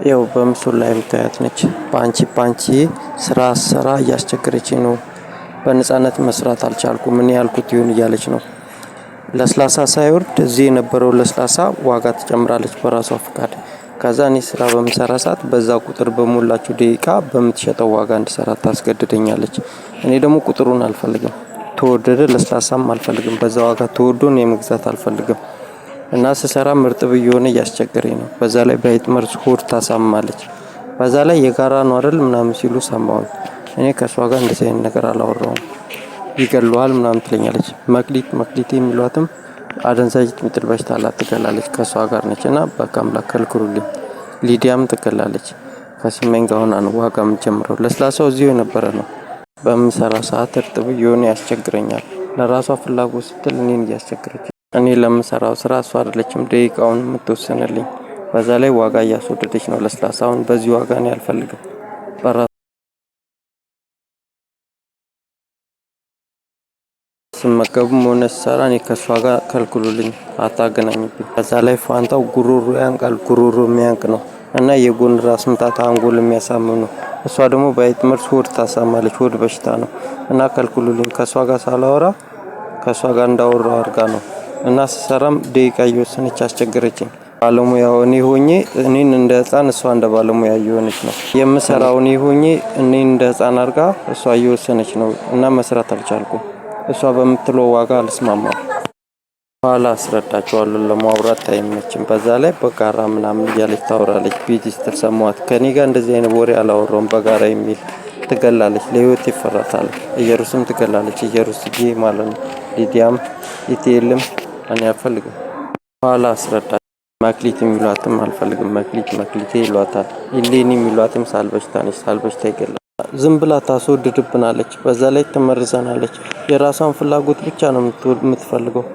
ያው በምስሉ ላይ የምታያት ነች። ፓንቺ ስራ እያስቸገረች ነው። በነፃነት መስራት አልቻልኩም። ምን ያልኩት ይሁን እያለች ነው። ለስላሳ ሳይወርድ እዚህ የነበረው ለስላሳ ዋጋ ትጨምራለች በራሷ ፍቃድ። ከዛ እኔ ስራ በምሰራ ሰዓት በዛ ቁጥር በሞላችሁ ደቂቃ በምትሸጠው ዋጋ እንድሰራ ታስገድደኛለች። እኔ ደግሞ ቁጥሩን አልፈልግም። ተወደደ ለስላሳም አልፈልግም። በዛ ዋጋ ተወዶ ነው የመግዛት አልፈልግም። እና ስሰራ እርጥብ እየሆነ እያስቸገረኝ ነው። በዛ ላይ በአይጥ መርዝ ሆድ ታሳምማለች። በዛ ላይ የጋራ ነው አይደል ምናምን ሲሉ ሰማሁኝ። እኔ ከሷ ጋር እንደዚህ አይነት ነገር አላወራሁም። ይገሉሃል ምናምን ትለኛለች። መክሊት የሚሏትም አደንዛዥ የሚጥል በሽታ አላት፣ ትገላለች። ከሷ ጋር ነች እና በቃ አምላክ ከልክሉልኝ። ሊዲያም ትገላለች። ከስመኝ ጋር ሆና ነው ዋጋ የምጀምረው። ለስላሳው እዚሁ የነበረ ነው። በምሰራ ሰዓት እርጥብ እየሆነ ያስቸግረኛል። ለራሷ ፍላጎት ስትል እኔን እያስቸገረች፣ እኔ ለምሰራው ስራ እሷ አይደለችም ደቂቃውን የምትወስንልኝ። በዛ ላይ ዋጋ እያስወደደች ነው። ለስላሳውን በዚህ ዋጋ ነው አልፈልግም። ስመገብም ሆነ ስሰራ እኔ ከሷ ጋር ከልክሉልኝ፣ አታገናኙብኝ። በዛ ላይ ፋንታው ጉሮሮ ያንቃል። ጉሮሮ የሚያንቅ ነው እና የጎን ራስ ምታት፣ አንጎል የሚያሳምም ነው። እሷ ደግሞ በአይጥ መርዝ ሆድ ታሳማለች። ሆድ በሽታ ነው እና ከልክሉልኝ። ከሷ ጋር ሳላወራ ከሷ ጋር እንዳወራው አድርጋ ነው እና ስሰራም ደቂቃ እየወሰነች አስቸገረችኝ። ባለሙያው እኔ ሆኜ እኔን እንደ ህፃን እሷ እንደ ባለሙያ እየሆነች ነው የምሰራው። እኔ ሆኜ እኔን እንደ ህፃን አድርጋ እሷ እየወሰነች ነው እና መስራት አልቻልኩም። እሷ በምትለው ዋጋ አልስማማም። ኋላ አስረዳቸዋለሁ። ለማውራት አይመችም። በዛ ላይ በጋራ ምናምን እያለች ታወራለች። ቢዚ ስትል ሰማኋት። ከኔ ጋር እንደዚህ አይነት ወሬ አላወራውም። በጋራ የሚል ትገላለች። ለህይወት ይፈራታል። ኢየሩስም ትገላለች። ኢየሩስዬ ማለት ነው። ሊዲያም ኢቴልም እኔ አልፈልግም። ኋላ አስረዳ። መክሊት የሚሏትም አልፈልግም። መክሊቴ ይሏታል። ኢሌኒ የሚሏትም ሳልበሽታ ነች። ሳልበሽታ ይገላል። ዝም ብላ ታስወድድብናለች። በዛ ላይ ትመርዘናለች። የራሷን ፍላጎት ብቻ ነው የምትፈልገው።